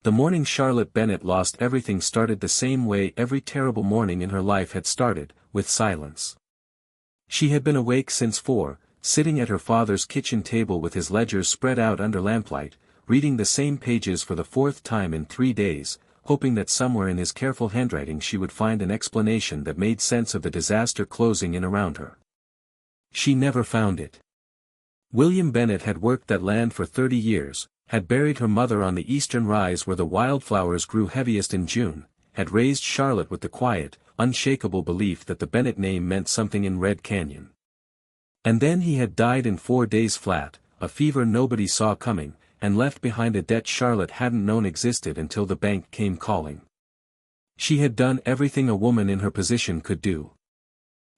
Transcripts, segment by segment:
The morning Charlotte Bennett lost everything started the same way every terrible morning in her life had started, with silence. She had been awake since 4, sitting at her father's kitchen table with his ledgers spread out under lamplight, reading the same pages for the 4th time in 3 days, hoping that somewhere in his careful handwriting she would find an explanation that made sense of the disaster closing in around her. She never found it. William Bennett had worked that land for 30 years, had buried her mother on the eastern rise where the wildflowers grew heaviest in June, had raised Charlotte with the quiet, unshakable belief that the Bennett name meant something in Red Canyon. And then he had died in 4 days flat, a fever nobody saw coming, and left behind a debt Charlotte hadn't known existed until the bank came calling. She had done everything a woman in her position could do.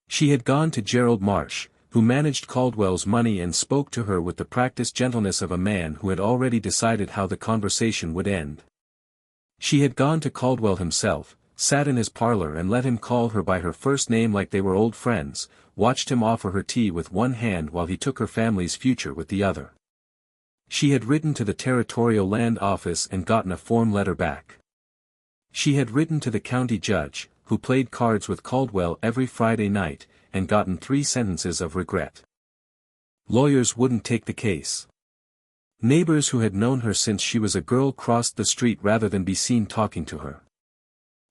She had gone to Gerald Marsh, who managed Caldwell's money and spoke to her with the practiced gentleness of a man who had already decided how the conversation would end. She had gone to Caldwell himself, sat in his parlor and let him call her by her first name like they were old friends, watched him offer her tea with one hand while he took her family's future with the other. She had written to the Territorial Land Office and gotten a form letter back. She had written to the county judge, who played cards with Caldwell every Friday night, and gotten 3 sentences of regret. Lawyers wouldn't take the case. Neighbors who had known her since she was a girl crossed the street rather than be seen talking to her.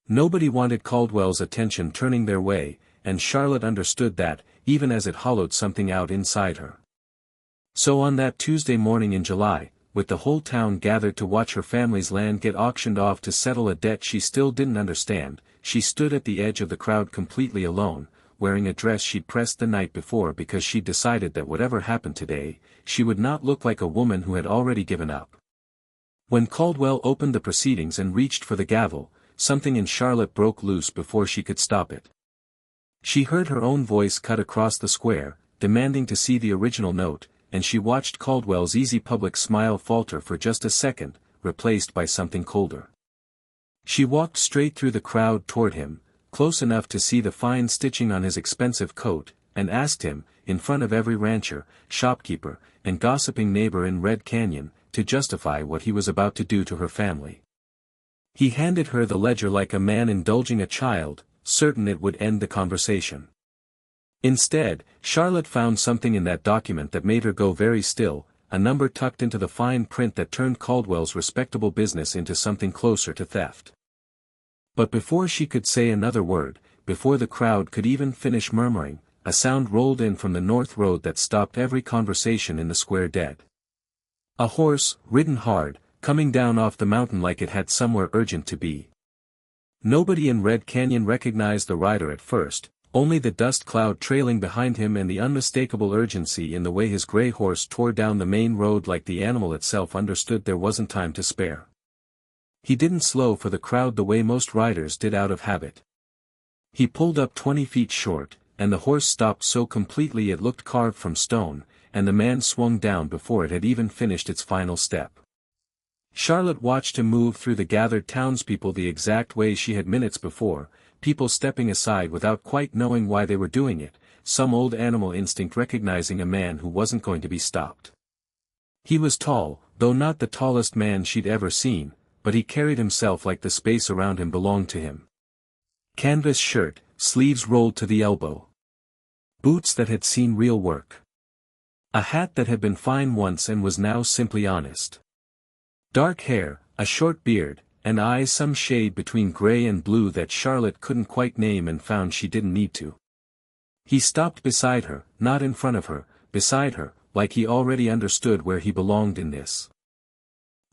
Nobody wanted Caldwell's attention turning their way, and Charlotte understood that, even as it hollowed something out inside her. So on that Tuesday morning in July, with the whole town gathered to watch her family's land get auctioned off to settle a debt she still didn't understand, she stood at the edge of the crowd completely alone, wearing a dress she'd pressed the night before because she'd decided that whatever happened today, she would not look like a woman who had already given up. When Caldwell opened the proceedings and reached for the gavel, something in Charlotte broke loose before she could stop it. She heard her own voice cut across the square, demanding to see the original note, and she watched Caldwell's easy public smile falter for just a second, replaced by something colder. She walked straight through the crowd toward him, close enough to see the fine stitching on his expensive coat, and asked him, in front of every rancher, shopkeeper, and gossiping neighbor in Red Canyon, to justify what he was about to do to her family. He handed her the ledger like a man indulging a child, certain it would end the conversation. Instead, Charlotte found something in that document that made her go very still, a number tucked into the fine print that turned Caldwell's respectable business into something closer to theft. But before she could say another word, before the crowd could even finish murmuring, a sound rolled in from the north road that stopped every conversation in the square dead. A horse, ridden hard, coming down off the mountain like it had somewhere urgent to be. Nobody in Red Canyon recognized the rider at first, only the dust cloud trailing behind him and the unmistakable urgency in the way his gray horse tore down the main road like the animal itself understood there wasn't time to spare. He didn't slow for the crowd the way most riders did out of habit. He pulled up 20 feet short, and the horse stopped so completely it looked carved from stone, and the man swung down before it had even finished its final step. Charlotte watched him move through the gathered townspeople the exact way she had minutes before, people stepping aside without quite knowing why they were doing it, some old animal instinct recognizing a man who wasn't going to be stopped. He was tall, though not the tallest man she'd ever seen, but he carried himself like the space around him belonged to him. Canvas shirt, sleeves rolled to the elbow. Boots that had seen real work. A hat that had been fine once and was now simply honest. Dark hair, a short beard, and eyes some shade between gray and blue that Charlotte couldn't quite name and found she didn't need to. He stopped beside her, not in front of her, beside her, like he already understood where he belonged in this.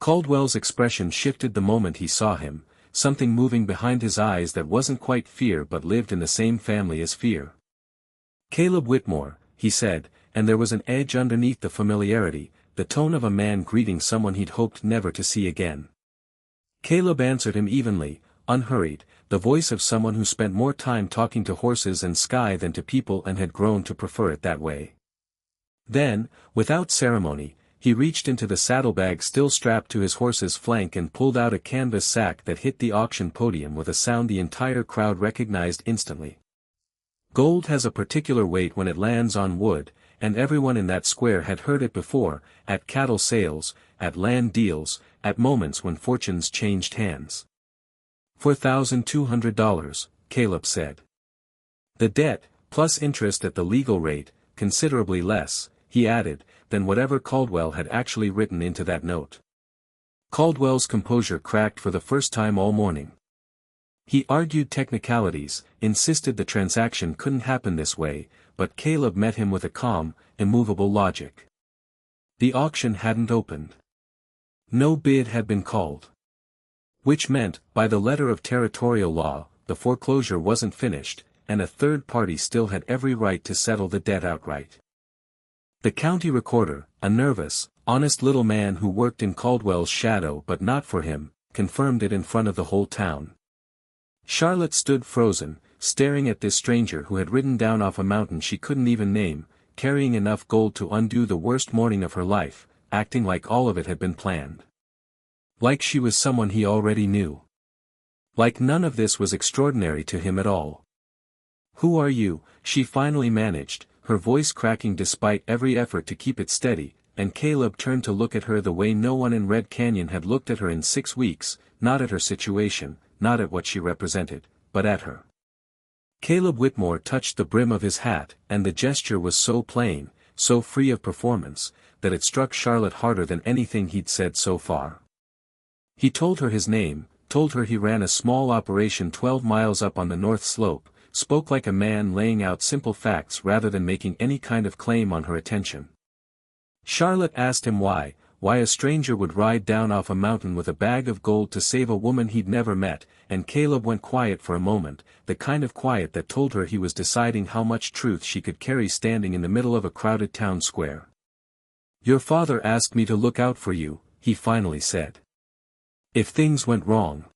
Caldwell's expression shifted the moment he saw him, something moving behind his eyes that wasn't quite fear but lived in the same family as fear. "Caleb Whitmore," he said, and there was an edge underneath the familiarity, the tone of a man greeting someone he'd hoped never to see again. Caleb answered him evenly, unhurried, the voice of someone who spent more time talking to horses and sky than to people and had grown to prefer it that way. Then, without ceremony, he reached into the saddlebag still strapped to his horse's flank and pulled out a canvas sack that hit the auction podium with a sound the entire crowd recognized instantly. Gold has a particular weight when it lands on wood, and everyone in that square had heard it before, at cattle sales, at land deals, at moments when fortunes changed hands. $4,200, Caleb said. The debt, plus interest at the legal rate, considerably less, he added, than whatever Caldwell had actually written into that note. Caldwell's composure cracked for the first time all morning. He argued technicalities, insisted the transaction couldn't happen this way, but Caleb met him with a calm, immovable logic. The auction hadn't opened. No bid had been called. Which meant, by the letter of territorial law, the foreclosure wasn't finished, and a third party still had every right to settle the debt outright. The county recorder, a nervous, honest little man who worked in Caldwell's shadow but not for him, confirmed it in front of the whole town. Charlotte stood frozen, staring at this stranger who had ridden down off a mountain she couldn't even name, carrying enough gold to undo the worst morning of her life, acting like all of it had been planned. Like she was someone he already knew. Like none of this was extraordinary to him at all. "Who are you?" she finally managed, her voice cracking despite every effort to keep it steady, and Caleb turned to look at her the way no one in Red Canyon had looked at her in 6 weeks, not at her situation, not at what she represented, but at her. Caleb Whitmore touched the brim of his hat, and the gesture was so plain, so free of performance, that it struck Charlotte harder than anything he'd said so far. He told her his name, told her he ran a small operation 12 miles up on the north slope, spoke like a man laying out simple facts rather than making any kind of claim on her attention. Charlotte asked him why a stranger would ride down off a mountain with a bag of gold to save a woman he'd never met, and Caleb went quiet for a moment, the kind of quiet that told her he was deciding how much truth she could carry standing in the middle of a crowded town square. "Your father asked me to look out for you," he finally said. "If things went wrong."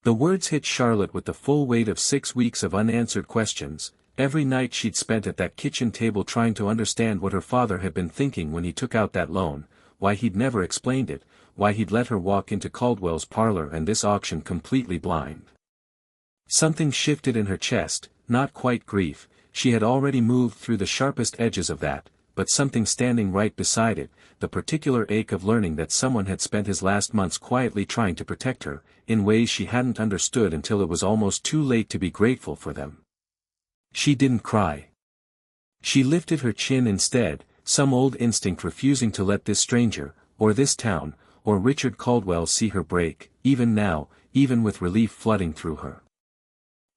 The words hit Charlotte with the full weight of 6 weeks of unanswered questions, every night she'd spent at that kitchen table trying to understand what her father had been thinking when he took out that loan, why he'd never explained it, why he'd let her walk into Caldwell's parlor and this auction completely blind. Something shifted in her chest, not quite grief, she had already moved through the sharpest edges of that, but something standing right beside it, the particular ache of learning that someone had spent his last months quietly trying to protect her, in ways she hadn't understood until it was almost too late to be grateful for them. She didn't cry. She lifted her chin instead, some old instinct refusing to let this stranger, or this town, or Richard Caldwell see her break, even now, even with relief flooding through her.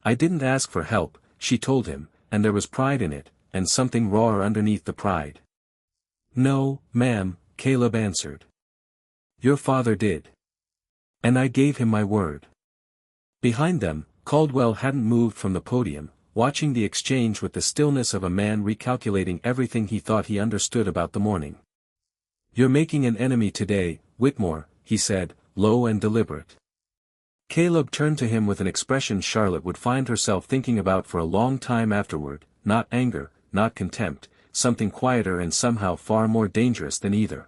"I didn't ask for help," she told him, and there was pride in it, and something rawer underneath the pride. "No, ma'am," Caleb answered. "Your father did. And I gave him my word." Behind them, Caldwell hadn't moved from the podium, watching the exchange with the stillness of a man recalculating everything he thought he understood about the morning. "You're making an enemy today, Whitmore," he said, low and deliberate. Caleb turned to him with an expression Charlotte would find herself thinking about for a long time afterward, not anger, not contempt, something quieter and somehow far more dangerous than either.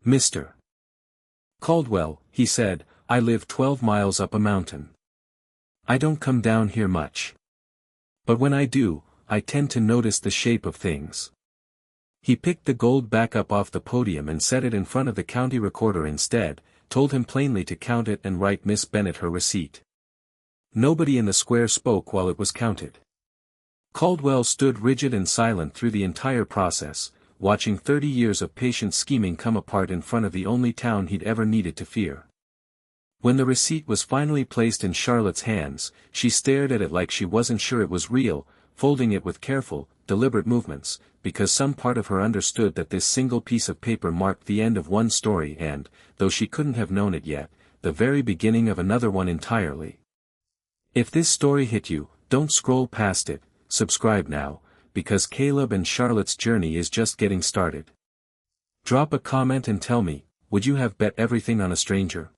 "Mr. Caldwell," he said, "I live 12 miles up a mountain. I don't come down here much. But when I do, I tend to notice the shape of things." He picked the gold back up off the podium and set it in front of the county recorder instead, told him plainly to count it and write Miss Bennett her receipt. Nobody in the square spoke while it was counted. Caldwell stood rigid and silent through the entire process, watching 30 years of patient scheming come apart in front of the only town he'd ever needed to fear. When the receipt was finally placed in Charlotte's hands, she stared at it like she wasn't sure it was real, folding it with careful, deliberate movements, because some part of her understood that this single piece of paper marked the end of one story and, though she couldn't have known it yet, the very beginning of another one entirely. If this story hit you, don't scroll past it, subscribe now, because Caleb and Charlotte's journey is just getting started. Drop a comment and tell me, would you have bet everything on a stranger?